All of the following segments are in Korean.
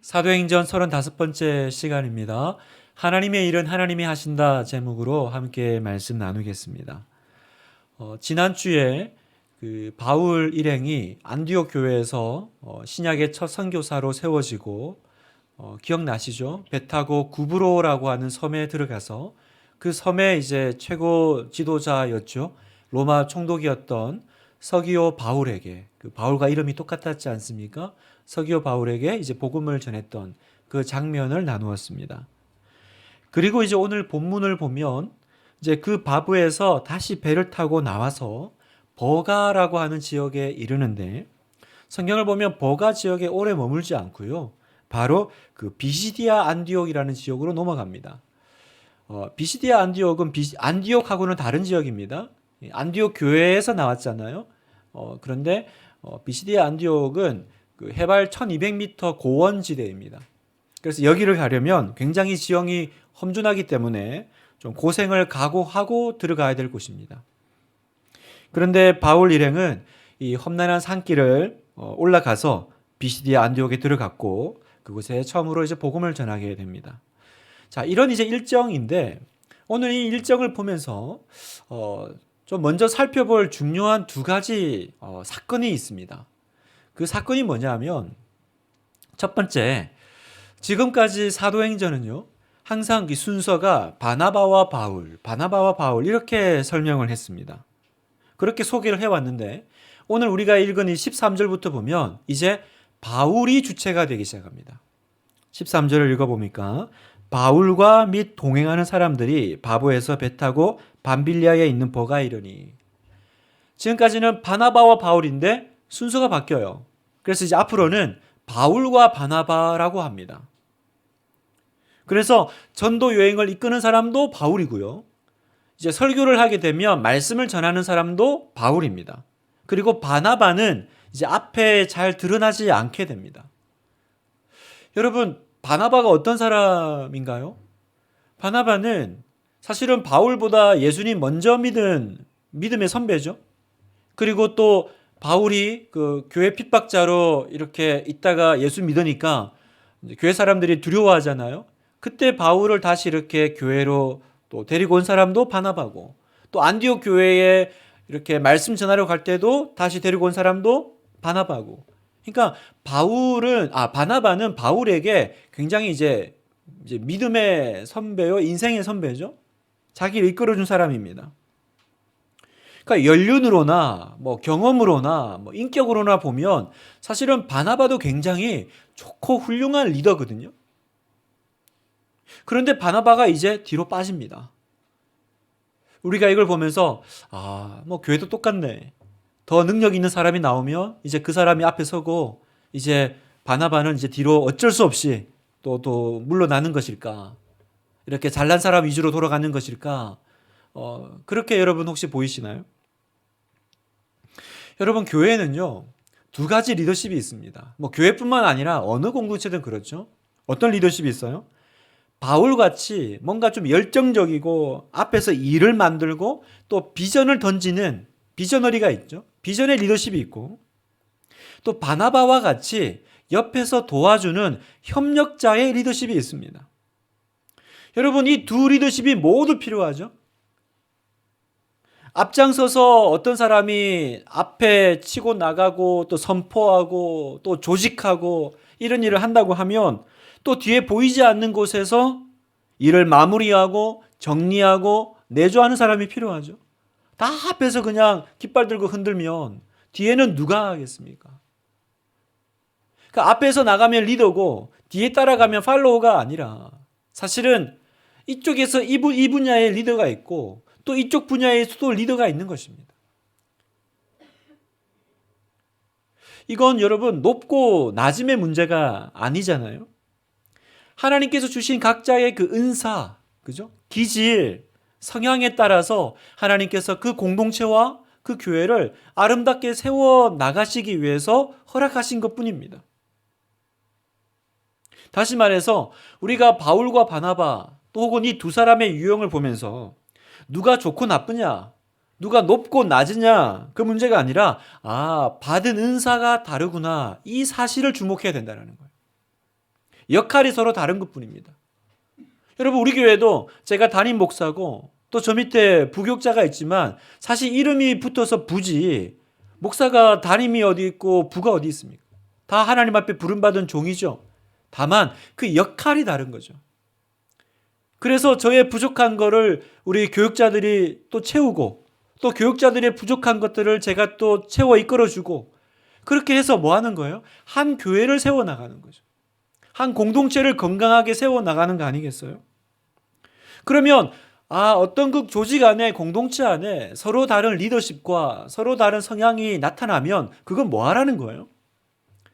사도행전 35번째 시간입니다. 하나님의 일은 하나님이 하신다 제목으로 함께 말씀 나누겠습니다. 지난주에 바울 일행이 안디옥 교회에서 신약의 첫 선교사로 세워지고 기억나시죠? 배 타고 구브로라고 하는 섬에 들어가서 그 섬의 이제 최고 지도자였죠. 로마 총독이었던 서기오 바울에게, 그 바울과 이름이 똑같았지 않습니까? 서기오 바울에게 이제 복음을 전했던 그 장면을 나누었습니다. 그리고 이제 오늘 본문을 보면 이제 그 바브에서 다시 배를 타고 나와서 버가라고 하는 지역에 이르는데, 성경을 보면 버가 지역에 오래 머물지 않고요. 바로 그 비시디아 안디옥이라는 지역으로 넘어갑니다. 비시디아 안디옥은 안디옥하고는 다른 지역입니다. 안디옥 교회에서 나왔잖아요. 그런데 비시디아 안디옥은 그 해발 1200m 고원지대입니다. 그래서 여기를 가려면 굉장히 지형이 험준하기 때문에 좀 고생을 각오하고 들어가야 될 곳입니다. 그런데 바울 일행은 이 험난한 산길을 올라가서 비시디아 안디옥에 들어갔고 그곳에 처음으로 이제 복음을 전하게 됩니다. 자, 이런 이제 일정인데 오늘 이 일정을 보면서 좀 먼저 살펴볼 중요한 두 가지 사건이 있습니다. 그 사건이 뭐냐면, 첫 번째, 지금까지 사도행전은요, 항상 이 순서가 바나바와 바울 이렇게 설명을 했습니다. 그렇게 소개를 해왔는데 오늘 우리가 읽은 이 13절부터 보면 이제 바울이 주체가 되기 시작합니다. 13절을 읽어보니까 바울과 및 동행하는 사람들이 바보에서 배 타고 밤빌리아에 있는 버가에 이르니, 지금까지는 바나바와 바울인데 순서가 바뀌어요. 그래서 이제 앞으로는 바울과 바나바라고 합니다. 그래서 전도 여행을 이끄는 사람도 바울이고요. 이제 설교를 하게 되면 말씀을 전하는 사람도 바울입니다. 그리고 바나바는 이제 앞에 잘 드러나지 않게 됩니다. 여러분, 바나바가 어떤 사람인가요? 바나바는 사실은 바울보다 예수님 먼저 믿은 믿음의 선배죠. 그리고 또 바울이 그 교회 핍박자로 이렇게 있다가 예수 믿으니까 교회 사람들이 두려워하잖아요. 그때 바울을 다시 이렇게 교회로 또 데리고 온 사람도 바나바고, 또 안디옥 교회에 이렇게 말씀 전하러 갈 때도 다시 데리고 온 사람도 바나바고. 그러니까 바나바는 바울에게 굉장히 이제 믿음의 선배요, 인생의 선배죠. 자기를 이끌어준 사람입니다. 그러니까 연륜으로나 뭐 경험으로나 뭐 인격으로나 보면 사실은 바나바도 굉장히 좋고 훌륭한 리더거든요. 그런데 바나바가 이제 뒤로 빠집니다. 우리가 이걸 보면서 뭐 교회도 똑같네. 더 능력 있는 사람이 나오면 이제 그 사람이 앞에 서고 이제 바나바는 이제 뒤로 어쩔 수 없이 또 물러나는 것일까? 이렇게 잘난 사람 위주로 돌아가는 것일까? 그렇게 여러분 혹시 보이시나요? 여러분, 교회는요, 두 가지 리더십이 있습니다. 뭐 교회뿐만 아니라 어느 공동체든 그렇죠. 어떤 리더십이 있어요? 바울같이 뭔가 좀 열정적이고 앞에서 일을 만들고 또 비전을 던지는 비저너리가 있죠. 비전의 리더십이 있고, 또 바나바와 같이 옆에서 도와주는 협력자의 리더십이 있습니다. 여러분, 이 두 리더십이 모두 필요하죠. 앞장서서 어떤 사람이 앞에 치고 나가고 또 선포하고 또 조직하고 이런 일을 한다고 하면 또 뒤에 보이지 않는 곳에서 일을 마무리하고 정리하고 내조하는 사람이 필요하죠. 다 앞에서 그냥 깃발 들고 흔들면 뒤에는 누가 하겠습니까? 그러니까 앞에서 나가면 리더고 뒤에 따라가면 팔로워가 아니라, 사실은 이쪽에서 이 분야의 리더가 있고 또 이쪽 분야에서도 리더가 있는 것입니다. 이건 여러분 높고 낮음의 문제가 아니잖아요. 하나님께서 주신 각자의 그 은사, 그죠? 기질, 성향에 따라서 하나님께서 그 공동체와 그 교회를 아름답게 세워 나가시기 위해서 허락하신 것뿐입니다. 다시 말해서 우리가 바울과 바나바 또 혹은 이 두 사람의 유형을 보면서 누가 좋고 나쁘냐, 누가 높고 낮으냐, 그 문제가 아니라 받은 은사가 다르구나, 이 사실을 주목해야 된다는 거예요. 역할이 서로 다른 것뿐입니다. 여러분, 우리 교회도 제가 담임 목사고 또 저 밑에 부교육자가 있지만 사실 이름이 붙어서 부지, 목사가 담임이 어디 있고 부가 어디 있습니까? 다 하나님 앞에 부름받은 종이죠. 다만 그 역할이 다른 거죠. 그래서 저의 부족한 거를 우리 교육자들이 또 채우고, 또 교육자들의 부족한 것들을 제가 또 채워 이끌어주고, 그렇게 해서 뭐 하는 거예요? 한 교회를 세워나가는 거죠. 한 공동체를 건강하게 세워나가는 거 아니겠어요? 그러면 어떤 그 조직 안에, 공동체 안에 서로 다른 리더십과 서로 다른 성향이 나타나면 그건 뭐 하라는 거예요?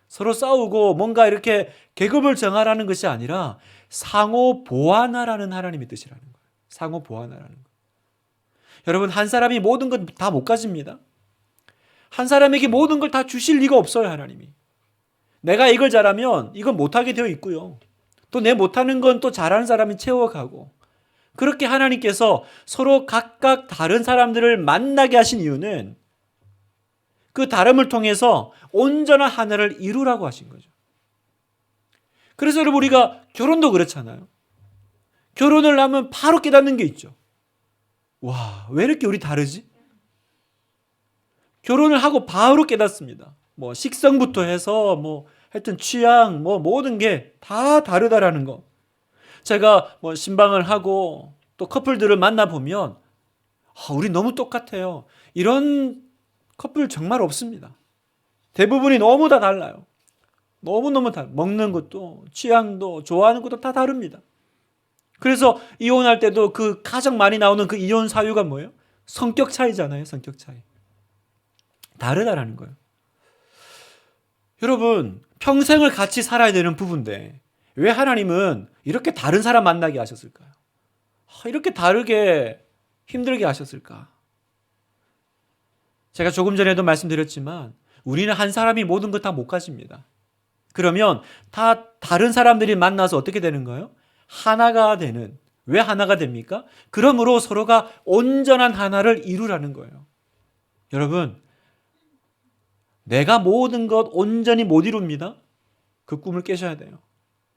서로 싸우고 뭔가 이렇게 계급을 정하라는 것이 아니라 상호 보완하라는 하나님의 뜻이라는 거예요. 상호 보완하라는 거예요. 여러분, 한 사람이 모든 건 다 못 가집니다. 한 사람에게 모든 걸 다 주실 리가 없어요, 하나님이. 내가 이걸 잘하면 이건 못하게 되어 있고요. 또 내 못하는 건 또 잘하는 사람이 채워가고, 그렇게 하나님께서 서로 각각 다른 사람들을 만나게 하신 이유는 그 다름을 통해서 온전한 하나를 이루라고 하신 거죠. 그래서 여러분, 우리가 결혼도 그렇잖아요. 결혼을 하면 바로 깨닫는 게 있죠. 와, 왜 이렇게 우리 다르지? 결혼을 하고 바로 깨닫습니다. 뭐 식성부터 해서 뭐 하여튼 취향, 뭐 모든 게 다 다르다라는 거. 제가 뭐 신방을 하고 또 커플들을 만나보면 우리 너무 똑같아요. 이런 커플 정말 없습니다. 대부분이 너무 다 달라요. 너무너무 먹는 것도 취향도 좋아하는 것도 다 다릅니다. 그래서 이혼할 때도 그 가장 많이 나오는 그 이혼 사유가 뭐예요? 성격 차이잖아요. 성격 차이. 다르다라는 거예요. 여러분, 평생을 같이 살아야 되는 부부인데 왜 하나님은 이렇게 다른 사람 만나게 하셨을까요? 이렇게 다르게 힘들게 하셨을까? 제가 조금 전에도 말씀드렸지만 우리는 한 사람이 모든 것 다 못 가집니다. 그러면 다 다른 사람들이 만나서 어떻게 되는 거예요? 하나가 되는. 왜 하나가 됩니까? 그러므로 서로가 온전한 하나를 이루라는 거예요. 여러분, 내가 모든 것 온전히 못 이룹니다. 그 꿈을 깨셔야 돼요.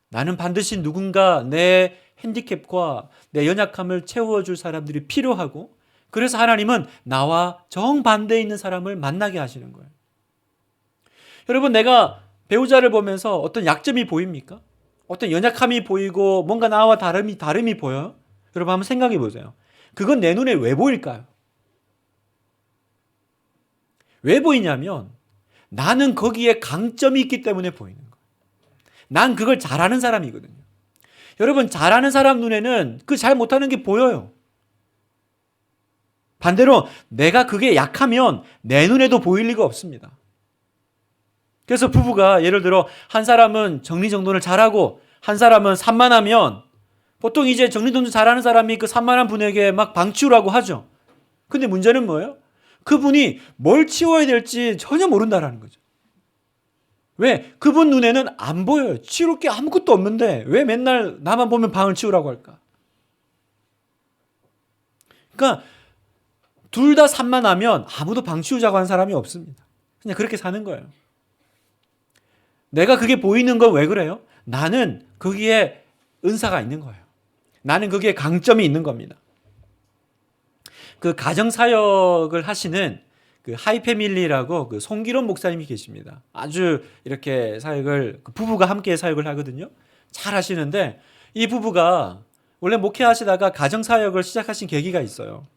나는 반드시 누군가 내 핸디캡과 내 연약함을 채워줄 사람들이 필요하고, 그래서 하나님은 나와 정반대에 있는 사람을 만나게 하시는 거예요. 여러분, 내가 배우자를 보면서 어떤 약점이 보입니까? 어떤 연약함이 보이고 뭔가 나와 다름이 보여요? 여러분, 한번 생각해 보세요. 그건 내 눈에 왜 보일까요? 왜 보이냐면 나는 거기에 강점이 있기 때문에 보이는 거예요. 난 그걸 잘하는 사람이거든요. 여러분, 잘하는 사람 눈에는 그 잘 못하는 게 보여요. 반대로 내가 그게 약하면 내 눈에도 보일 리가 없습니다. 그래서 부부가 예를 들어 한 사람은 정리정돈을 잘하고 한 사람은 산만하면 보통 이제 정리정돈 잘하는 사람이 그 산만한 분에게 막 방 치우라고 하죠. 근데 문제는 뭐예요? 그분이 뭘 치워야 될지 전혀 모른다라는 거죠. 왜? 그분 눈에는 안 보여요. 치울 게 아무것도 없는데 왜 맨날 나만 보면 방을 치우라고 할까? 그러니까 둘 다 산만하면 아무도 방 치우자고 하는 사람이 없습니다. 그냥 그렇게 사는 거예요. 내가 그게 보이는 건 왜 그래요? 나는 거기에 은사가 있는 거예요. 나는 거기에 강점이 있는 겁니다. 그 가정사역을 하시는 그 하이패밀리라고 그 송기론 목사님이 계십니다. 아주 이렇게 사역을, 부부가 함께 사역을 하거든요. 잘 하시는데 이 부부가 원래 목회하시다가 가정사역을 시작하신 계기가 있어요.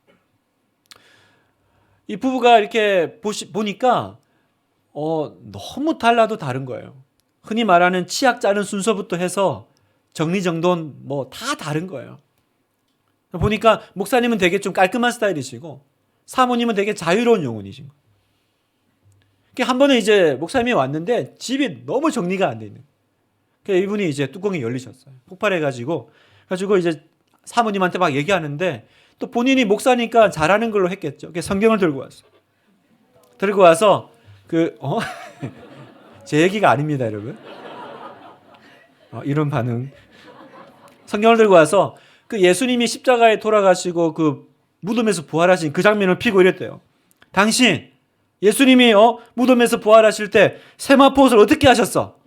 이 부부가 이렇게 보니까 너무 달라도 다른 거예요. 흔히 말하는 치약 짜는 순서부터 해서 정리정돈 뭐 다 다른 거예요. 보니까 목사님은 되게 좀 깔끔한 스타일이시고 사모님은 되게 자유로운 영혼이신 거예요. 한 번은 이제 목사님이 왔는데 집이 너무 정리가 안 돼 있는 거예요. 이분이 이제 뚜껑이 열리셨어요. 폭발해가지고 이제 사모님한테 막 얘기하는데 또 본인이 목사니까 잘하는 걸로 했겠죠. 성경을 들고 왔어요. 들고 와서 제 얘기가 아닙니다, 여러분. 이런 반응. 성경을 들고 와서 그 예수님이 십자가에 돌아가시고 그 무덤에서 부활하신 그 장면을 피고 이랬대요. 당신, 예수님이 무덤에서 부활하실 때 세마포옷을 어떻게 하셨어?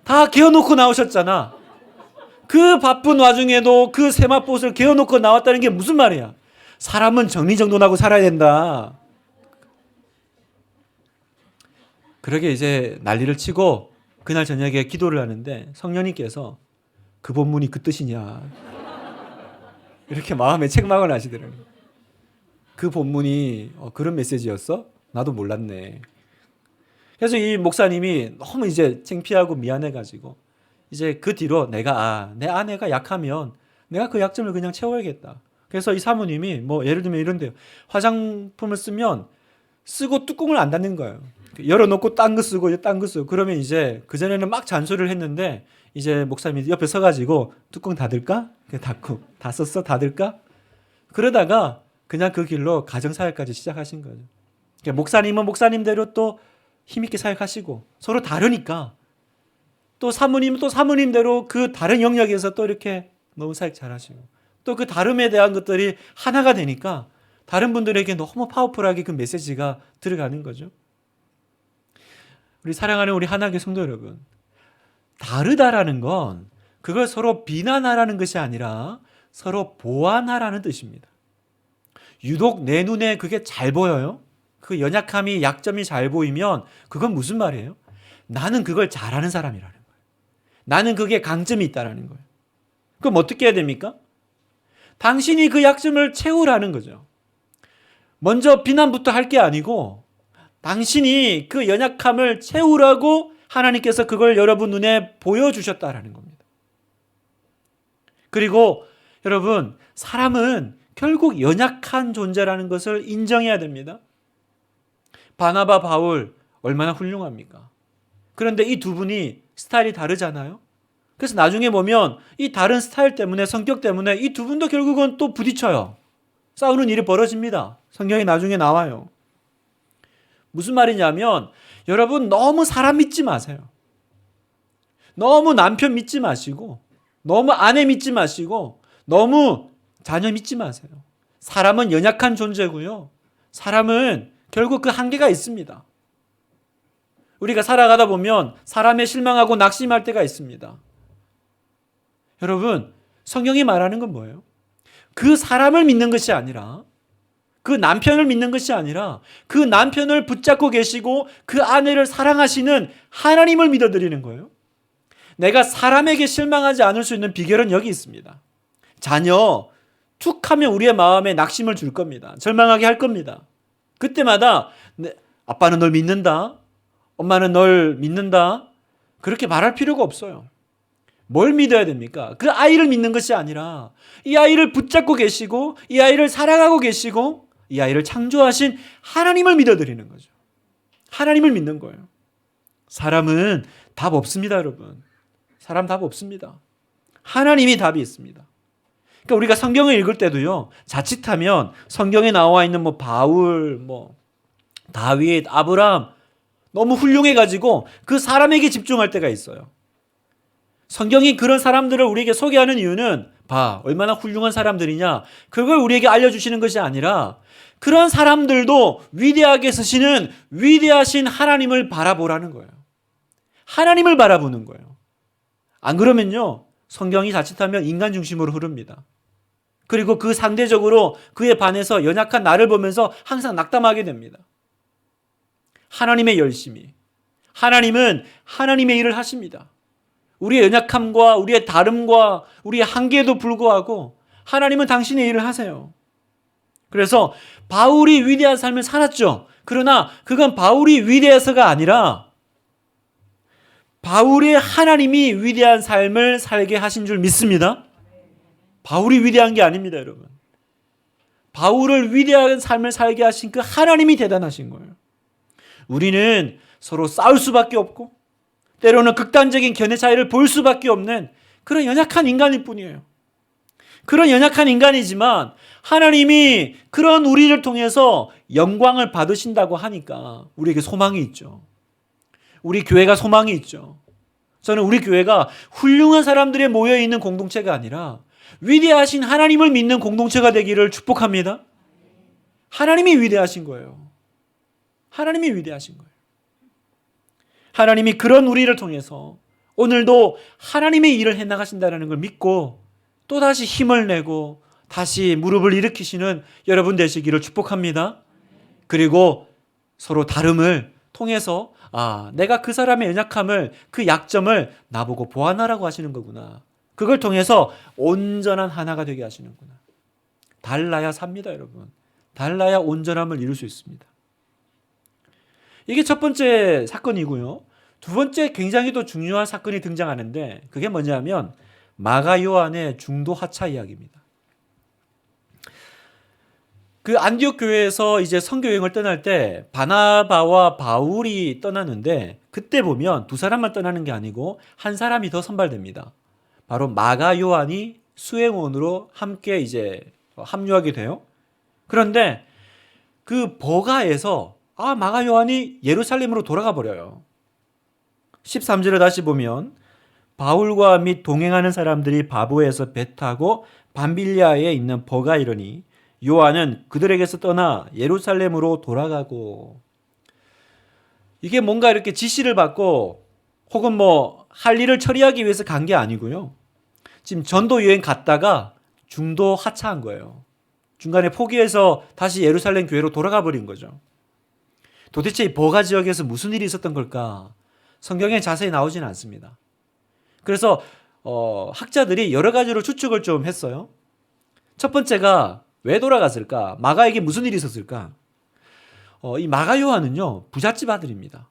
다 개어놓고 나오셨잖아. 그 바쁜 와중에도 그 세마포스를 개어놓고 나왔다는 게 무슨 말이야? 사람은 정리정돈하고 살아야 된다. 그러게 이제 난리를 치고 그날 저녁에 기도를 하는데 성령님께서 그 본문이 그 뜻이냐 이렇게 마음에 책망을 하시더라고요. 그 본문이 그런 메시지였어? 나도 몰랐네. 그래서 이 목사님이 너무 이제 창피하고 미안해가지고 이제 그 뒤로 내 아내가 약하면 내가 그 약점을 그냥 채워야겠다. 그래서 이 사모님이 뭐 예를 들면 이런데요. 화장품을 쓰고 뚜껑을 안 닫는 거예요. 열어놓고 딴 거 쓰고 딴 거 쓰고 그러면 이제 그전에는 막 잔소리를 했는데 이제 목사님이 옆에 서가지고 뚜껑 닫을까? 닫고 다 썼어? 닫을까? 그러다가 그냥 그 길로 가정사역까지 시작하신 거죠. 목사님은 목사님대로 또 힘있게 사역하시고 서로 다르니까 또 사모님은 또 사모님대로 그 다른 영역에서 또 이렇게 너무 사역 잘하시고 또 그 다름에 대한 것들이 하나가 되니까 다른 분들에게 너무 파워풀하게 그 메시지가 들어가는 거죠. 우리 사랑하는 우리 하나님의 성도 여러분, 다르다라는 건 그걸 서로 비난하라는 것이 아니라 서로 보완하라는 뜻입니다. 유독 내 눈에 그게 잘 보여요. 그 연약함이 약점이 잘 보이면 그건 무슨 말이에요? 나는 그걸 잘하는 사람이라는 거예요. 나는 그게 강점이 있다라는 거예요. 그럼 어떻게 해야 됩니까? 당신이 그 약점을 채우라는 거죠. 먼저 비난부터 할 게 아니고 당신이 그 연약함을 채우라고 하나님께서 그걸 여러분 눈에 보여주셨다라는 겁니다. 그리고 여러분, 사람은 결국 연약한 존재라는 것을 인정해야 됩니다. 바나바, 바울 얼마나 훌륭합니까? 그런데 이 두 분이 스타일이 다르잖아요. 그래서 나중에 보면 이 다른 스타일 때문에, 성격 때문에 이 두 분도 결국은 또 부딪혀요. 싸우는 일이 벌어집니다. 성경에 나중에 나와요. 무슨 말이냐면 여러분 너무 사람 믿지 마세요. 너무 남편 믿지 마시고 너무 아내 믿지 마시고 너무 자녀 믿지 마세요. 사람은 연약한 존재고요. 사람은 결국 그 한계가 있습니다. 우리가 살아가다 보면 사람에 실망하고 낙심할 때가 있습니다. 여러분, 성경이 말하는 건 뭐예요? 그 사람을 믿는 것이 아니라 그 남편을 믿는 것이 아니라 그 남편을 붙잡고 계시고 그 아내를 사랑하시는 하나님을 믿어드리는 거예요. 내가 사람에게 실망하지 않을 수 있는 비결은 여기 있습니다. 자녀 툭 하면 우리의 마음에 낙심을 줄 겁니다. 절망하게 할 겁니다. 그때마다 아빠는 널 믿는다. 엄마는 널 믿는다. 그렇게 말할 필요가 없어요. 뭘 믿어야 됩니까? 그 아이를 믿는 것이 아니라 이 아이를 붙잡고 계시고 이 아이를 사랑하고 계시고 이 아이를 창조하신 하나님을 믿어드리는 거죠. 하나님을 믿는 거예요. 사람은 답 없습니다, 여러분. 사람 답 없습니다. 하나님이 답이 있습니다. 그러니까 우리가 성경을 읽을 때도요, 자칫하면 성경에 나와 있는 뭐 바울, 뭐 다윗, 아브라함 너무 훌륭해가지고 그 사람에게 집중할 때가 있어요. 성경이 그런 사람들을 우리에게 소개하는 이유는 봐, 얼마나 훌륭한 사람들이냐, 그걸 우리에게 알려주시는 것이 아니라 그런 사람들도 위대하게 쓰시는 위대하신 하나님을 바라보라는 거예요. 하나님을 바라보는 거예요. 안 그러면요, 성경이 자칫하면 인간 중심으로 흐릅니다. 그리고 그 상대적으로 그에 반해서 연약한 나를 보면서 항상 낙담하게 됩니다. 하나님의 열심히, 하나님은 하나님의 일을 하십니다. 우리의 연약함과 우리의 다름과 우리의 한계에도 불구하고 하나님은 당신의 일을 하세요. 그래서 바울이 위대한 삶을 살았죠. 그러나 그건 바울이 위대해서가 아니라 바울의 하나님이 위대한 삶을 살게 하신 줄 믿습니다. 바울이 위대한 게 아닙니다, 여러분. 바울을 위대한 삶을 살게 하신 그 하나님이 대단하신 거예요. 우리는 서로 싸울 수밖에 없고 때로는 극단적인 견해 차이를 볼 수밖에 없는 그런 연약한 인간일 뿐이에요. 그런 연약한 인간이지만 하나님이 그런 우리를 통해서 영광을 받으신다고 하니까 우리에게 소망이 있죠. 우리 교회가 소망이 있죠. 저는 우리 교회가 훌륭한 사람들이 모여있는 공동체가 아니라 위대하신 하나님을 믿는 공동체가 되기를 축복합니다. 하나님이 위대하신 거예요. 하나님이 위대하신 거예요. 하나님이 그런 우리를 통해서 오늘도 하나님의 일을 해나가신다는 걸 믿고 또다시 힘을 내고 다시 무릎을 일으키시는 여러분 되시기를 축복합니다. 그리고 서로 다름을 통해서 내가 그 사람의 연약함을, 그 약점을 나보고 보완하라고 하시는 거구나. 그걸 통해서 온전한 하나가 되게 하시는구나. 달라야 삽니다, 여러분. 달라야 온전함을 이룰 수 있습니다. 이게 첫 번째 사건이고요. 두 번째 굉장히 또 중요한 사건이 등장하는데 그게 뭐냐면 마가 요한의 중도 하차 이야기입니다. 그 안디옥 교회에서 이제 선교 여행을 떠날 때 바나바와 바울이 떠나는데 그때 보면 두 사람만 떠나는 게 아니고 한 사람이 더 선발됩니다. 바로 마가 요한이 수행원으로 함께 이제 합류하게 돼요. 그런데 그 버가에서 마가 요한이 예루살렘으로 돌아가 버려요. 13절을 다시 보면 바울과 및 동행하는 사람들이 바보에서 배 타고 밤빌리아에 있는 버가 이르니 요한은 그들에게서 떠나 예루살렘으로 돌아가고, 이게 뭔가 이렇게 지시를 받고 혹은 뭐 할 일을 처리하기 위해서 간 게 아니고요. 지금 전도 여행 갔다가 중도 하차한 거예요. 중간에 포기해서 다시 예루살렘 교회로 돌아가 버린 거죠. 도대체 이 버가 지역에서 무슨 일이 있었던 걸까? 성경에 자세히 나오지는 않습니다. 그래서 학자들이 여러 가지로 추측을 좀 했어요. 첫 번째가 왜 돌아갔을까? 마가에게 무슨 일이 있었을까? 이 마가 요한은요, 부잣집 아들입니다.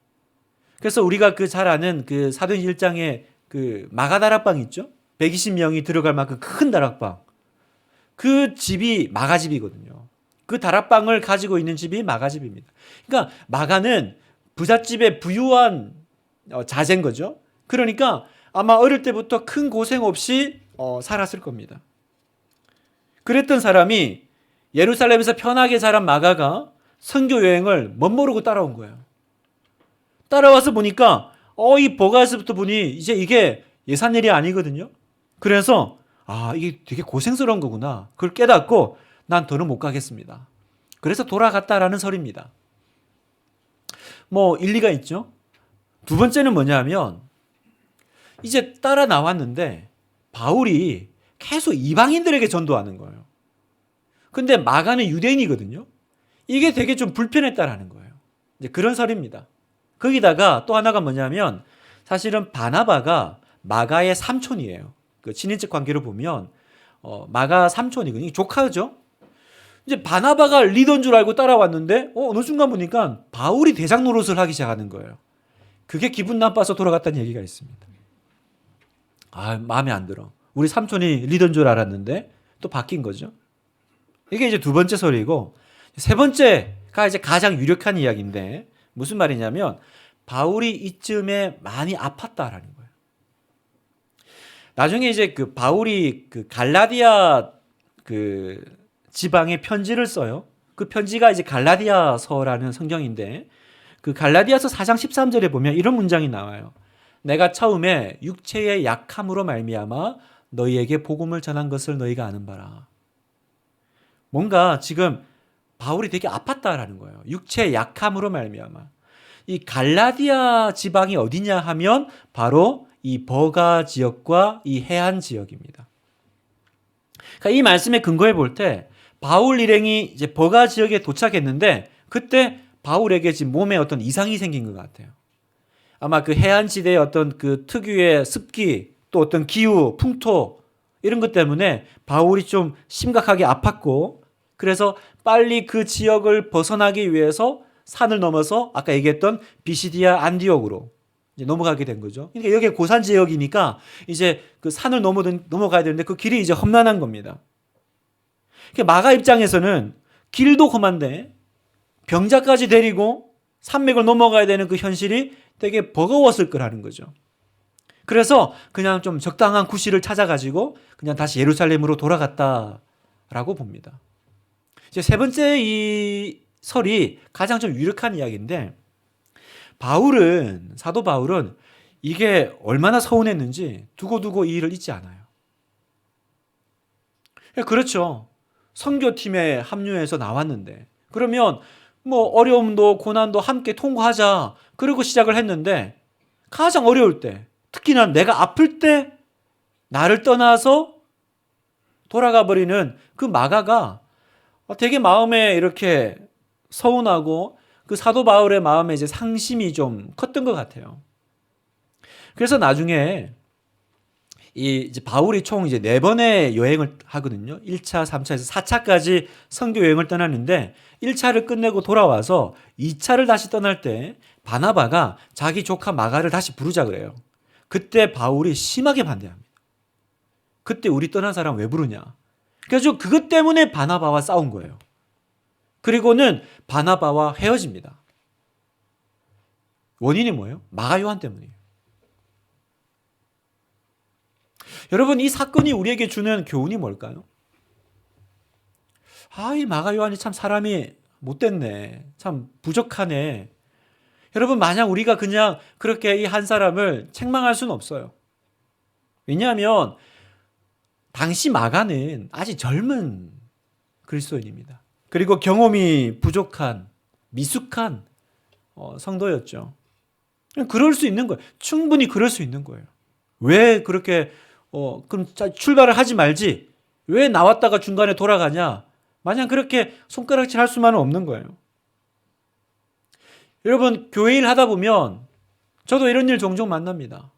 그래서 우리가 그 잘 아는 그 사도행전 1장에 그 마가 다락방 있죠? 120명이 들어갈 만큼 큰 다락방. 그 집이 마가 집이거든요. 그 다락방을 가지고 있는 집이 마가 집입니다. 그러니까 마가는 부잣집의 부유한 자제인 거죠. 그러니까 아마 어릴 때부터 큰 고생 없이 살았을 겁니다. 그랬던 사람이 예루살렘에서 편하게 자란 마가가 선교 여행을 멋모르고 따라온 거예요. 따라와서 보니까 이 버가에서부터 보니 이제 이게 예산 일이 아니거든요. 그래서 이게 되게 고생스러운 거구나. 그걸 깨닫고 난 더는 못 가겠습니다. 그래서 돌아갔다라는 설입니다. 뭐 일리가 있죠. 두 번째는 뭐냐면 이제 따라 나왔는데 바울이 계속 이방인들에게 전도하는 거예요. 근데 마가는 유대인이거든요. 이게 되게 좀 불편했다라는 거예요. 이제 그런 설입니다. 거기다가 또 하나가 뭐냐면 사실은 바나바가 마가의 삼촌이에요. 그 친인척 관계로 보면 마가 삼촌이거든요. 조카죠. 이제 바나바가 리더인 줄 알고 따라왔는데 어느 순간 보니까 바울이 대장 노릇을 하기 시작하는 거예요. 그게 기분 나빠서 돌아갔다는 얘기가 있습니다. 마음에 안 들어. 우리 삼촌이 리더인 줄 알았는데 또 바뀐 거죠. 이게 이제 두 번째 설이고, 세 번째가 이제 가장 유력한 이야기인데 무슨 말이냐면 바울이 이쯤에 많이 아팠다라는 거예요. 나중에 이제 그 바울이 그 갈라디아 그 지방에 편지를 써요. 그 편지가 이제 갈라디아서라는 성경인데 그 갈라디아서 4장 13절에 보면 이런 문장이 나와요. 내가 처음에 육체의 약함으로 말미암아 너희에게 복음을 전한 것을 너희가 아는 바라. 뭔가 지금 바울이 되게 아팠다라는 거예요. 육체의 약함으로 말미암아. 이 갈라디아 지방이 어디냐 하면 바로 이 버가 지역과 이 해안 지역입니다. 그러니까 이 말씀에 근거해 볼 때 바울 일행이 이제 버가 지역에 도착했는데 그때 바울에게 지금 몸에 어떤 이상이 생긴 것 같아요. 아마 그 해안 지대의 어떤 그 특유의 습기 또 어떤 기후, 풍토 이런 것 때문에 바울이 좀 심각하게 아팠고 그래서 빨리 그 지역을 벗어나기 위해서 산을 넘어서 아까 얘기했던 비시디아 안디옥으로 이제 넘어가게 된 거죠. 그러니까 여기 고산 지역이니까 이제 그 산을 넘어가야 되는데 그 길이 이제 험난한 겁니다. 그러니까 마가 입장에서는 길도 험한데 병자까지 데리고 산맥을 넘어가야 되는 그 현실이 되게 버거웠을 거라는 거죠. 그래서 그냥 좀 적당한 구실을 찾아가지고 그냥 다시 예루살렘으로 돌아갔다라고 봅니다. 이제 세 번째 이 설이 가장 좀 유력한 이야기인데 사도 바울은 이게 얼마나 서운했는지 두고두고 이 일을 잊지 않아요. 그렇죠. 선교팀에 합류해서 나왔는데 그러면 뭐 어려움도 고난도 함께 통과하자 그러고 시작을 했는데 가장 어려울 때 특히나 내가 아플 때 나를 떠나서 돌아가 버리는 그 마가가 되게 마음에 이렇게 서운하고 그 사도 바울의 마음에 이제 상심이 좀 컸던 것 같아요. 그래서 나중에 이제 바울이 총 이제 4번의 여행을 하거든요. 1차, 3차에서 4차까지 선교 여행을 떠났는데 1차를 끝내고 돌아와서 2차를 다시 떠날 때 바나바가 자기 조카 마가를 다시 부르자 그래요. 그때 바울이 심하게 반대합니다. 그때 우리 떠난 사람 왜 부르냐? 그래서 그것 때문에 바나바와 싸운 거예요. 그리고는 바나바와 헤어집니다. 원인이 뭐예요? 마가 요한 때문이에요. 여러분, 이 사건이 우리에게 주는 교훈이 뭘까요? 이 마가 요한이 참 사람이 못됐네. 참 부족하네. 여러분, 만약 우리가 그냥 그렇게 이 한 사람을 책망할 수는 없어요. 왜냐하면 당시 마가는 아직 젊은 그리스도인입니다. 그리고 경험이 부족한, 미숙한 성도였죠. 그럴 수 있는 거예요. 충분히 그럴 수 있는 거예요. 왜 그렇게 그럼 출발을 하지 말지. 왜 나왔다가 중간에 돌아가냐. 마냥 그렇게 손가락질 할 수만은 없는 거예요. 여러분, 교회 일 하다 보면 저도 이런 일 종종 만납니다.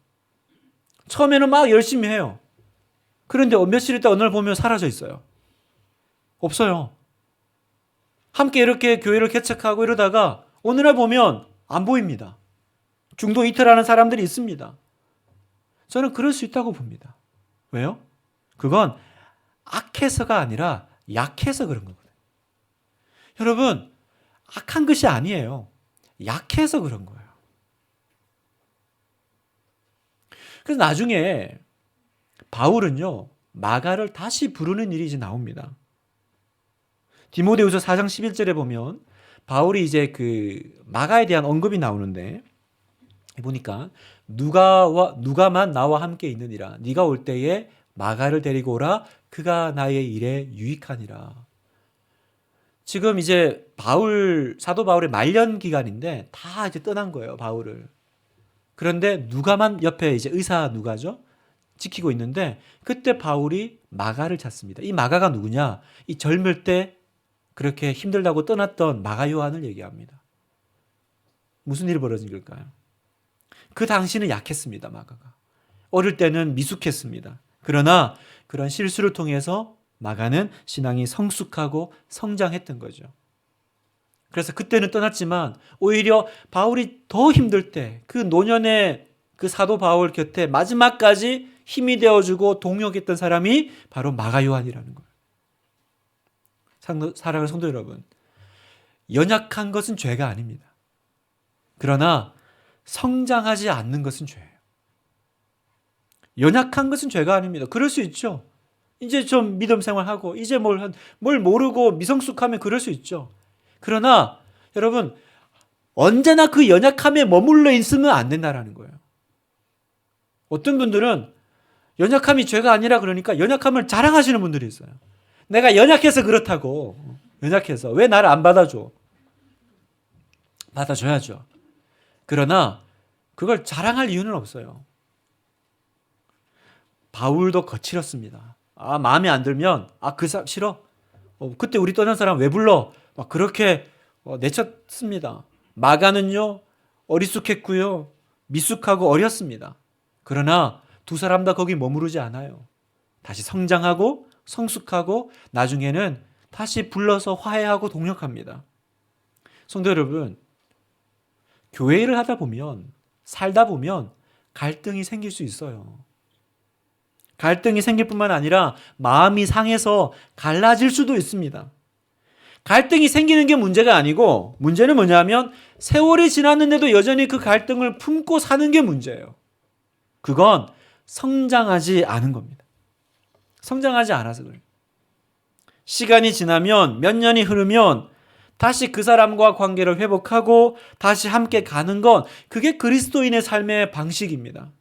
처음에는 막 열심히 해요. 그런데 며칠 있다 어느 날 보면 사라져 있어요. 없어요. 함께 이렇게 교회를 개척하고 이러다가 어느 날 보면 안 보입니다. 중도 이탈하는 사람들이 있습니다. 저는 그럴 수 있다고 봅니다. 왜요? 그건 악해서가 아니라 약해서 그런 거거든요. 여러분, 악한 것이 아니에요. 약해서 그런 거예요. 그래서 나중에 바울은요, 마가를 다시 부르는 일이 이제 나옵니다. 디모데후서 4장 11절에 보면 바울이 이제 그 마가에 대한 언급이 나오는데 보니까 누가만 나와 함께 있느니라. 네가 올 때에 마가를 데리고 오라. 그가 나의 일에 유익하니라. 지금 이제 사도 바울의 말년 기간인데 다 이제 떠난 거예요, 바울을. 그런데 누가만 옆에 이제 의사 누가죠? 지키고 있는데 그때 바울이 마가를 찾습니다. 이 마가가 누구냐? 이 젊을 때 그렇게 힘들다고 떠났던 마가 요한을 얘기합니다. 무슨 일이 벌어진 걸까요? 그 당시는 약했습니다, 마가가. 어릴 때는 미숙했습니다. 그러나 그런 실수를 통해서 마가는 신앙이 성숙하고 성장했던 거죠. 그래서 그때는 떠났지만 오히려 바울이 더 힘들 때 그 노년의 그 사도 바울 곁에 마지막까지 힘이 되어주고 동역했던 사람이 바로 마가 요한이라는 거예요. 사랑하는 성도 여러분, 연약한 것은 죄가 아닙니다. 그러나 성장하지 않는 것은 죄예요. 연약한 것은 죄가 아닙니다. 그럴 수 있죠. 이제 좀 믿음 생활하고 이제 뭘 모르고 미성숙하면 그럴 수 있죠. 그러나 여러분, 언제나 그 연약함에 머물러 있으면 안 된다라는 거예요. 어떤 분들은 연약함이 죄가 아니라 그러니까 연약함을 자랑하시는 분들이 있어요. 내가 연약해서 그렇다고. 연약해서. 왜 나를 안 받아줘? 받아줘야죠. 그러나 그걸 자랑할 이유는 없어요. 바울도 거칠었습니다. 마음에 안 들면 그 사람 싫어? 그때 우리 떠난 사람 왜 불러? 막 그렇게 내쳤습니다. 마가는요, 어리숙했고요, 미숙하고 어렸습니다. 그러나 두 사람 다 거기 머무르지 않아요. 다시 성장하고 성숙하고 나중에는 다시 불러서 화해하고 동역합니다. 성도 여러분, 교회 일을 하다 보면, 살다 보면 갈등이 생길 수 있어요. 갈등이 생길 뿐만 아니라 마음이 상해서 갈라질 수도 있습니다. 갈등이 생기는 게 문제가 아니고 문제는 뭐냐면 세월이 지났는데도 여전히 그 갈등을 품고 사는 게 문제예요. 그건 성장하지 않은 겁니다. 성장하지 않아서 그래요. 시간이 지나면 몇 년이 흐르면 다시 그 사람과 관계를 회복하고 다시 함께 가는 건 그게 그리스도인의 삶의 방식입니다.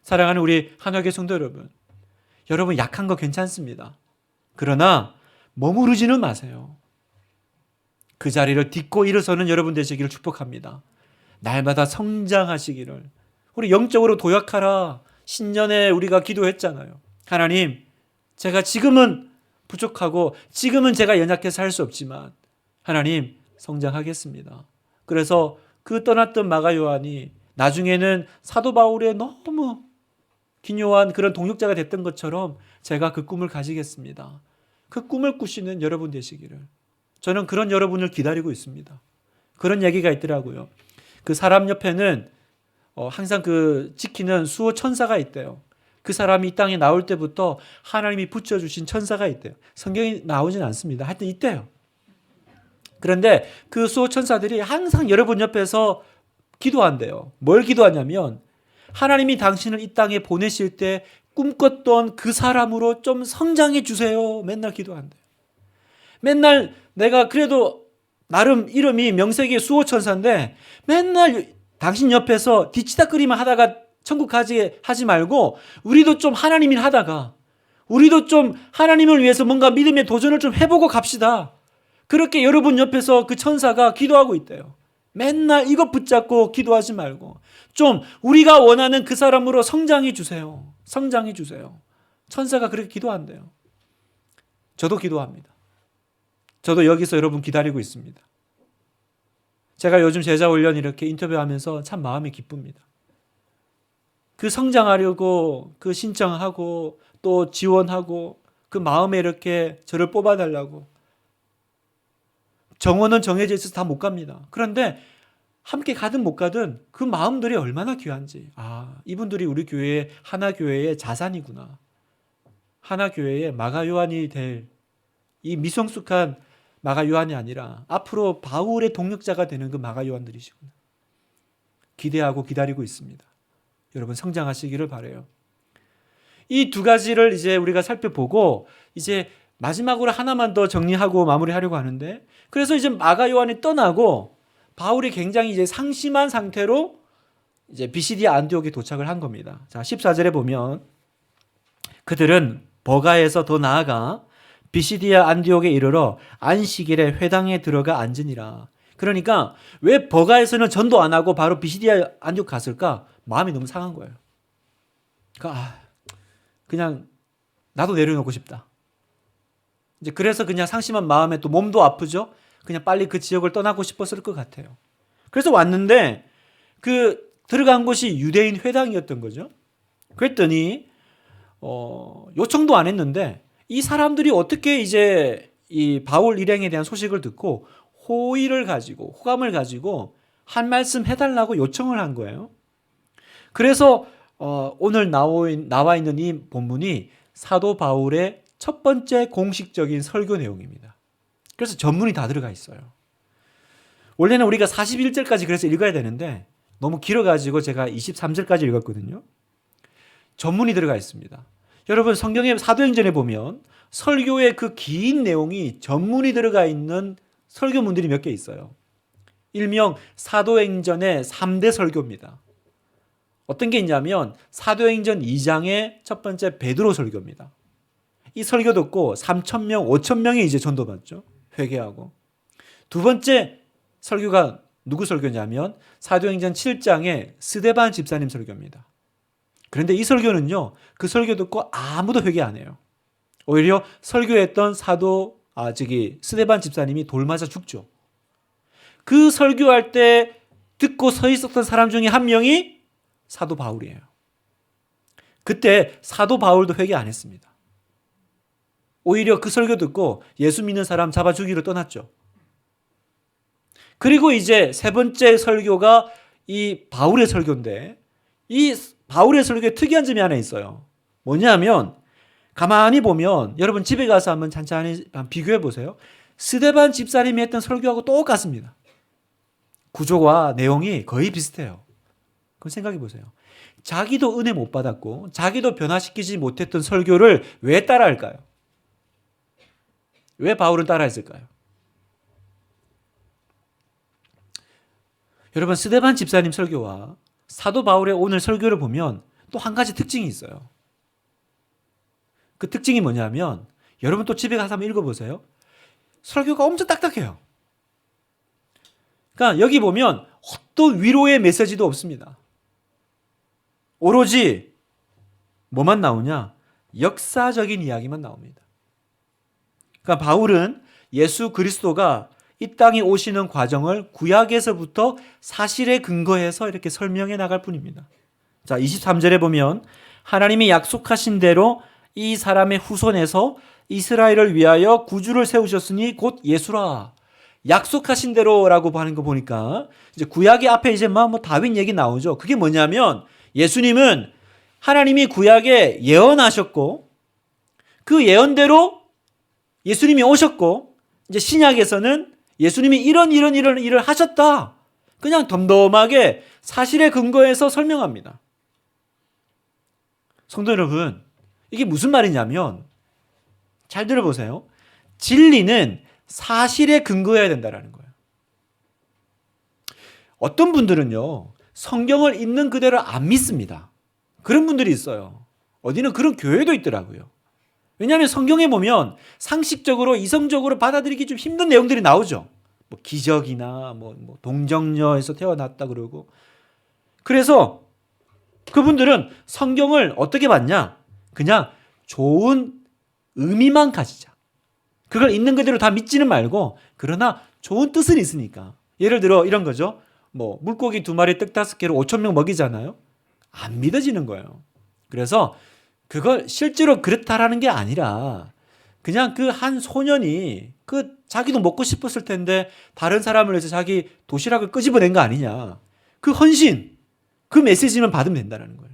사랑하는 우리 한화교 성도 여러분, 여러분 약한 거 괜찮습니다. 그러나 머무르지는 마세요. 그 자리를 딛고 일어서는 여러분 되시기를 축복합니다. 날마다 성장하시기를. 우리 영적으로 도약하라. 신년에 우리가 기도했잖아요. 하나님, 제가 지금은 부족하고 지금은 제가 연약해서 할 수 없지만 하나님 성장하겠습니다. 그래서 그 떠났던 마가 요한이 나중에는 사도 바울의 너무 기묘한 그런 동역자가 됐던 것처럼 제가 그 꿈을 가지겠습니다. 그 꿈을 꾸시는 여러분 되시기를. 저는 그런 여러분을 기다리고 있습니다. 그런 얘기가 있더라고요. 그 사람 옆에는 항상 그 지키는 수호 천사가 있대요. 그 사람이 이 땅에 나올 때부터 하나님이 붙여주신 천사가 있대요. 성경이 나오진 않습니다. 하여튼 있대요. 그런데 그 수호 천사들이 항상 여러분 옆에서 기도한대요. 뭘 기도하냐면 하나님이 당신을 이 땅에 보내실 때 꿈꿨던 그 사람으로 좀 성장해 주세요. 맨날 기도한대요. 맨날 내가 그래도 나름 이름이 명색의 수호천사인데 맨날 당신 옆에서 뒤치다꺼리만 하다가 천국 가지 하지 말고 우리도 좀 하나님 일 하다가 우리도 좀 하나님을 위해서 뭔가 믿음의 도전을 좀 해보고 갑시다. 그렇게 여러분 옆에서 그 천사가 기도하고 있대요. 맨날 이것 붙잡고 기도하지 말고 좀 우리가 원하는 그 사람으로 성장해 주세요. 성장해 주세요. 천사가 그렇게 기도한대요. 저도 기도합니다. 저도 여기서 여러분 기다리고 있습니다. 제가 요즘 제자 훈련 이렇게 인터뷰하면서 참 마음이 기쁩니다. 그 성장하려고 그 신청하고 또 지원하고 그 마음에 이렇게 저를 뽑아달라고 정원은 정해져 있어서 다 못 갑니다. 그런데 함께 가든 못 가든 그 마음들이 얼마나 귀한지. 이분들이 우리 교회의 하나교회의 자산이구나. 하나교회의 마가 요한이 될 이 미성숙한 마가 요한이 아니라 앞으로 바울의 동력자가 되는 그 마가 요한들이시구나. 기대하고 기다리고 있습니다. 여러분 성장하시기를 바라요. 이 두 가지를 이제 우리가 살펴보고 이제 마지막으로 하나만 더 정리하고 마무리하려고 하는데 그래서 이제 마가 요한이 떠나고 바울이 굉장히 이제 상심한 상태로 이제 비시디아 안디옥에 도착을 한 겁니다. 자, 14절에 보면 그들은 버가에서 더 나아가 비시디아 안디옥에 이르러 안식일에 회당에 들어가 앉으니라. 그러니까 왜 버가에서는 전도 안 하고 바로 비시디아 안디옥 갔을까? 마음이 너무 상한 거예요. 그러니까 그냥 나도 내려놓고 싶다. 이제 그래서 그냥 상심한 마음에 또 몸도 아프죠. 그냥 빨리 그 지역을 떠나고 싶었을 것 같아요. 그래서 왔는데 그 들어간 곳이 유대인 회당이었던 거죠. 그랬더니 요청도 안 했는데 이 사람들이 어떻게 이제 이 바울 일행에 대한 소식을 듣고 호의를 가지고 호감을 가지고 한 말씀 해달라고 요청을 한 거예요. 그래서 오늘 나와 있는 이 본문이 사도 바울의 첫 번째 공식적인 설교 내용입니다. 그래서 전문이 다 들어가 있어요. 원래는 우리가 41절까지 그래서 읽어야 되는데 너무 길어가지고 제가 23절까지 읽었거든요. 전문이 들어가 있습니다. 여러분 성경의 사도행전에 보면 설교의 그 긴 내용이 전문이 들어가 있는 설교문들이 몇 개 있어요. 일명 사도행전의 3대 설교입니다. 어떤 게 있냐면 사도행전 2장의 첫 번째 베드로 설교입니다. 이 설교 듣고 3,000명, 5,000명이 이제 전도받죠. 회개하고. 두 번째 설교가 누구 설교냐면 사도행전 7장의 스데반 집사님 설교입니다. 그런데 이 설교는요. 그 설교 듣고 아무도 회개 안 해요. 오히려 설교했던 스데반 집사님이 돌 맞아 죽죠. 그 설교할 때 듣고 서 있었던 사람 중에 한 명이 사도 바울이에요. 그때 사도 바울도 회개 안 했습니다. 오히려 그 설교 듣고 예수 믿는 사람 잡아 죽이러 떠났죠. 그리고 이제 세 번째 설교가 이 바울의 설교인데 이 바울의 설교에 특이한 점이 하나 있어요. 뭐냐면 가만히 보면 여러분 집에 가서 한번 찬찬히 비교해 보세요. 스데반 집사님이 했던 설교하고 똑같습니다. 구조와 내용이 거의 비슷해요. 그럼 생각해 보세요. 자기도 은혜 못 받았고 자기도 변화시키지 못했던 설교를 왜 따라할까요? 왜 바울은 따라했을까요? 여러분 스데반 집사님 설교와 사도 바울의 오늘 설교를 보면 또 한 가지 특징이 있어요. 그 특징이 뭐냐면 여러분 또 집에 가서 한번 읽어보세요. 설교가 엄청 딱딱해요. 그러니까 여기 보면 어떤 위로의 메시지도 없습니다. 오로지 뭐만 나오냐? 역사적인 이야기만 나옵니다. 그러니까 바울은 예수 그리스도가 이 땅에 오시는 과정을 구약에서부터 사실에 근거해서 이렇게 설명해 나갈 뿐입니다. 자, 23절에 보면 하나님이 약속하신 대로 이 사람의 후손에서 이스라엘을 위하여 구주를 세우셨으니 곧 예수라. 약속하신 대로라고 하는 거 보니까 이제 구약의 앞에 이제 뭐 다윗 얘기 나오죠. 그게 뭐냐면 예수님은 하나님이 구약에 예언하셨고 그 예언대로 예수님이 오셨고 이제 신약에서는 예수님이 이런 일을 하셨다. 그냥 덤덤하게 사실에 근거해서 설명합니다. 성도 여러분, 이게 무슨 말이냐면 잘 들어보세요. 진리는 사실에 근거해야 된다는 거예요. 어떤 분들은요, 성경을 있는 그대로 안 믿습니다. 그런 분들이 있어요. 어디는 그런 교회도 있더라고요. 왜냐하면 성경에 보면 상식적으로 이성적으로 받아들이기 좀 힘든 내용들이 나오죠. 뭐 기적이나 뭐 동정녀에서 태어났다 그러고. 그래서 그분들은 성경을 어떻게 봤냐? 그냥 좋은 의미만 가지자. 그걸 있는 그대로 다 믿지는 말고 그러나 좋은 뜻은 있으니까. 예를 들어 이런 거죠. 뭐 물고기 2마리 떡 5개로 5,000명 먹이잖아요. 안 믿어지는 거예요. 그래서 그걸 실제로 그렇다라는 게 아니라 그냥 그 한 소년이 그 자기도 먹고 싶었을 텐데 다른 사람을 위해서 자기 도시락을 끄집어낸 거 아니냐. 그 헌신, 그 메시지만 받으면 된다는 거예요.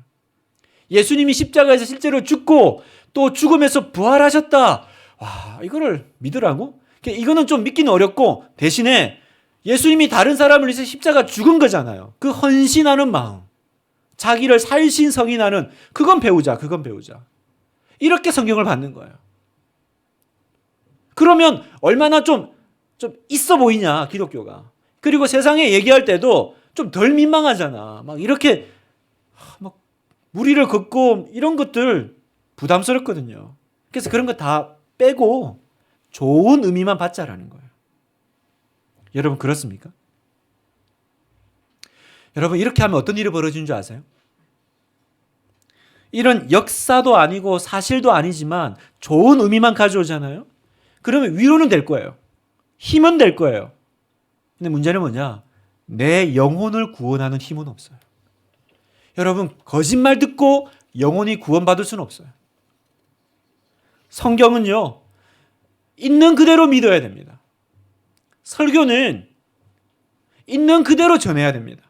예수님이 십자가에서 실제로 죽고 또 죽음에서 부활하셨다. 와, 이거를 믿으라고? 이거는 좀 믿기는 어렵고 대신에 예수님이 다른 사람을 위해서 십자가 죽은 거잖아요. 그 헌신하는 마음. 자기를 살신성인하는 그건 배우자. 이렇게 성경을 받는 거예요. 그러면 얼마나 좀 있어 보이냐 기독교가. 그리고 세상에 얘기할 때도 좀 덜 민망하잖아. 막 이렇게 막 무리를 걷고 이런 것들 부담스럽거든요. 그래서 그런 거 다 빼고 좋은 의미만 받자라는 거예요. 여러분 그렇습니까? 여러분 이렇게 하면 어떤 일이 벌어지는 줄 아세요? 이런 역사도 아니고 사실도 아니지만 좋은 의미만 가져오잖아요. 그러면 위로는 될 거예요. 힘은 될 거예요. 근데 문제는 뭐냐? 내 영혼을 구원하는 힘은 없어요. 여러분 거짓말 듣고 영혼이 구원받을 수는 없어요. 성경은요. 있는 그대로 믿어야 됩니다. 설교는 있는 그대로 전해야 됩니다.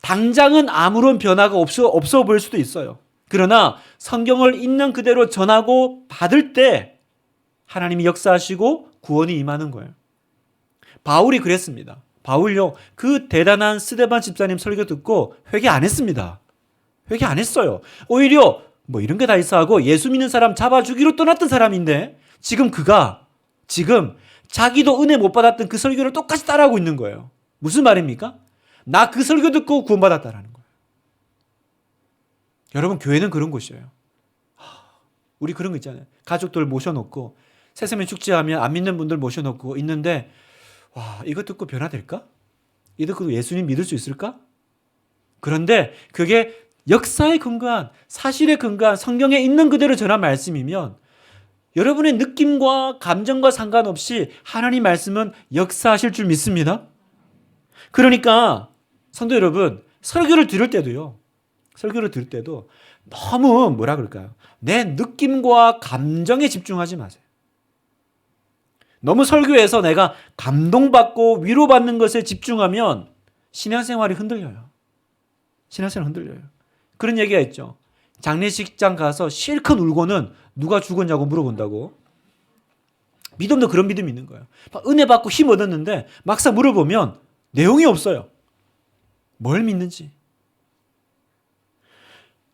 당장은 아무런 변화가 없어 보일 수도 있어요. 그러나 성경을 있는 그대로 전하고 받을 때 하나님이 역사하시고 구원이 임하는 거예요. 바울이 그랬습니다. 바울요, 그 대단한 스데반 집사님 설교 듣고 회개 안 했습니다. 회개 안 했어요. 오히려 뭐 이런 게 다 있어 하고 예수 믿는 사람 잡아 죽이러 떠났던 사람인데 지금 자기도 은혜 못 받았던 그 설교를 똑같이 따라하고 있는 거예요. 무슨 말입니까? 나 그 설교 듣고 구원받았다라는 거예요. 여러분 교회는 그런 곳이에요. 우리 그런 거 있잖아요. 가족들 모셔놓고 새세면 축제하면 안 믿는 분들 모셔놓고 있는데 와 이거 듣고 변화될까? 이거 듣고 예수님 믿을 수 있을까? 그런데 그게 역사에 근거한 사실에 근거한 성경에 있는 그대로 전한 말씀이면 여러분의 느낌과 감정과 상관없이 하나님 말씀은 역사하실 줄 믿습니다. 그러니까 성도 여러분 설교를 들을 때도 너무 뭐라 그럴까요? 내 느낌과 감정에 집중하지 마세요. 너무 설교에서 내가 감동받고 위로받는 것에 집중하면 신앙생활이 흔들려요. 그런 얘기가 있죠. 장례식장 가서 실컷 울고는 누가 죽었냐고 물어본다고. 믿음도 그런 믿음이 있는 거예요. 은혜 받고 힘 얻었는데 막상 물어보면 내용이 없어요. 뭘 믿는지.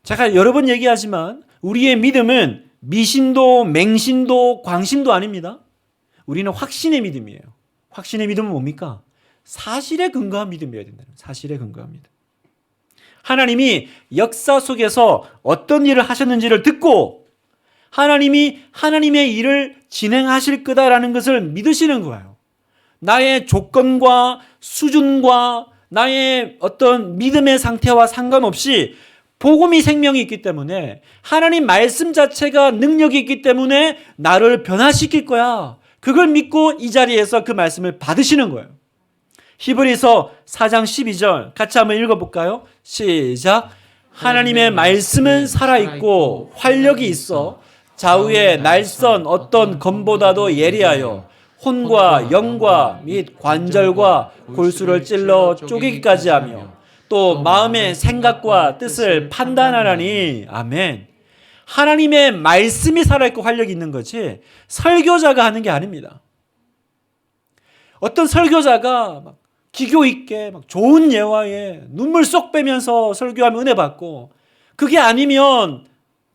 제가 여러 번 얘기하지만 우리의 믿음은 미신도 맹신도 광신도 아닙니다. 우리는 확신의 믿음이에요. 확신의 믿음은 뭡니까? 사실에 근거한 믿음이어야 된다는 사실에 근거한 믿음. 하나님이 역사 속에서 어떤 일을 하셨는지를 듣고 하나님이 하나님의 일을 진행하실 거다라는 것을 믿으시는 거예요. 나의 조건과 수준과 나의 어떤 믿음의 상태와 상관없이 복음이 생명이 있기 때문에 하나님 말씀 자체가 능력이 있기 때문에 나를 변화시킬 거야. 그걸 믿고 이 자리에서 그 말씀을 받으시는 거예요. 히브리서 4장 12절 같이 한번 읽어볼까요? 시작. 하나님의 말씀은 살아있고 활력이 있어 좌우의 날선 어떤 검보다도 예리하여 혼과 영과 및 관절과 골수를 찔러 쪼개기까지 하며 또 마음의 생각과 뜻을 판단하라니. 아멘. 하나님의 말씀이 살아있고 활력이 있는 거지 설교자가 하는 게 아닙니다. 어떤 설교자가 막 기교 있게 막 좋은 예화에 눈물 쏙 빼면서 설교하면 은혜 받고, 그게 아니면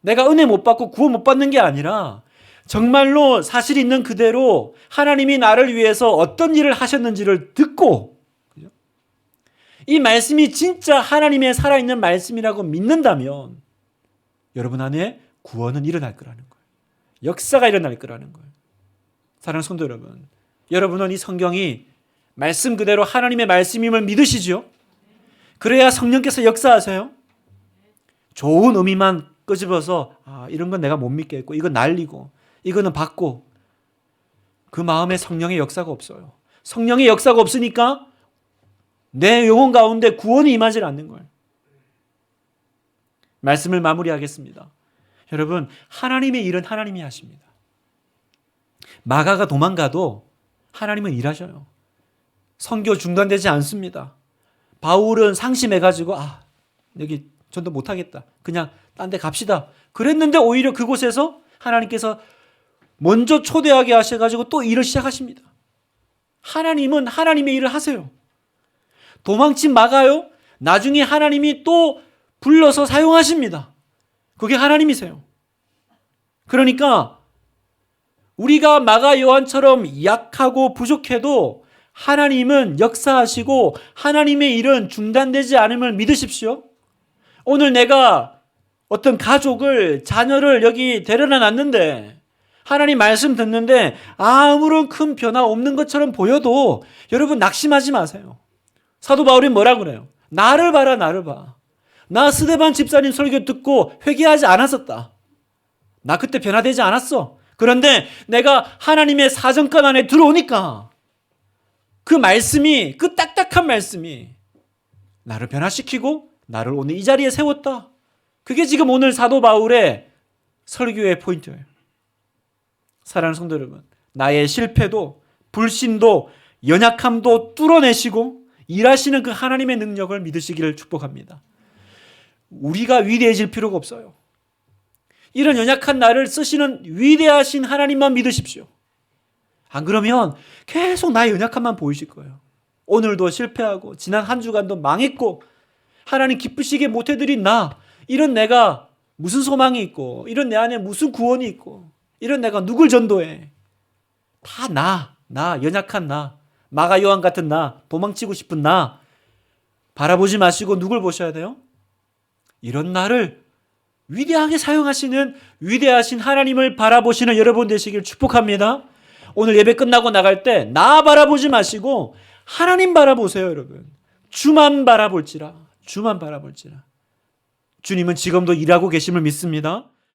내가 은혜 못 받고 구원 못 받는 게 아니라 정말로 사실 있는 그대로 하나님이 나를 위해서 어떤 일을 하셨는지를 듣고 이 말씀이 진짜 하나님의 살아있는 말씀이라고 믿는다면 여러분 안에 구원은 일어날 거라는 거예요. 역사가 일어날 거라는 거예요. 사랑하는 성도 여러분, 여러분은 이 성경이 말씀 그대로 하나님의 말씀임을 믿으시죠? 그래야 성령께서 역사하세요. 좋은 의미만 끄집어서 이런 건 내가 못 믿겠고 이건 날리고 이거는 받고, 그 마음에 성령의 역사가 없어요. 성령의 역사가 없으니까 내 영혼 가운데 구원이 임하지 않는 거예요. 말씀을 마무리하겠습니다. 여러분, 하나님의 일은 하나님이 하십니다. 마가가 도망가도 하나님은 일하셔요. 선교 중단되지 않습니다. 바울은 상심해가지고 여기 전도 못하겠다, 그냥 딴 데 갑시다 그랬는데 오히려 그곳에서 하나님께서 먼저 초대하게 하셔가지고 또 일을 시작하십니다. 하나님은 하나님의 일을 하세요. 도망친 마가요, 나중에 하나님이 또 불러서 사용하십니다. 그게 하나님이세요. 그러니까 우리가 마가 요한처럼 약하고 부족해도 하나님은 역사하시고 하나님의 일은 중단되지 않음을 믿으십시오. 오늘 내가 어떤 가족을, 자녀를 여기 데려다 놨는데 하나님 말씀 듣는데 아무런 큰 변화 없는 것처럼 보여도 여러분 낙심하지 마세요. 사도 바울이 뭐라 그래요? 나를 봐라, 나를 봐. 나 스데반 집사님 설교 듣고 회개하지 않았었다. 나 그때 변화되지 않았어. 그런데 내가 하나님의 사정권 안에 들어오니까 그 말씀이, 그 딱딱한 말씀이 나를 변화시키고 나를 오늘 이 자리에 세웠다. 그게 지금 오늘 사도 바울의 설교의 포인트예요. 사랑하는 성도 여러분, 나의 실패도 불신도 연약함도 뚫어내시고 일하시는 그 하나님의 능력을 믿으시기를 축복합니다. 우리가 위대해질 필요가 없어요. 이런 연약한 나를 쓰시는 위대하신 하나님만 믿으십시오. 안 그러면 계속 나의 연약함만 보이실 거예요. 오늘도 실패하고 지난 한 주간도 망했고 하나님 기쁘시게 못해드린 나, 이런 내가 무슨 소망이 있고 이런 내 안에 무슨 구원이 있고 이런 내가 누굴 전도해. 다 나 연약한 나, 마가 요한 같은 나, 도망치고 싶은 나 바라보지 마시고 누굴 보셔야 돼요? 이런 나를 위대하게 사용하시는 위대하신 하나님을 바라보시는 여러분 되시길 축복합니다. 오늘 예배 끝나고 나갈 때 나 바라보지 마시고 하나님 바라보세요. 여러분, 주만 바라볼지라. 주님은 지금도 일하고 계심을 믿습니다.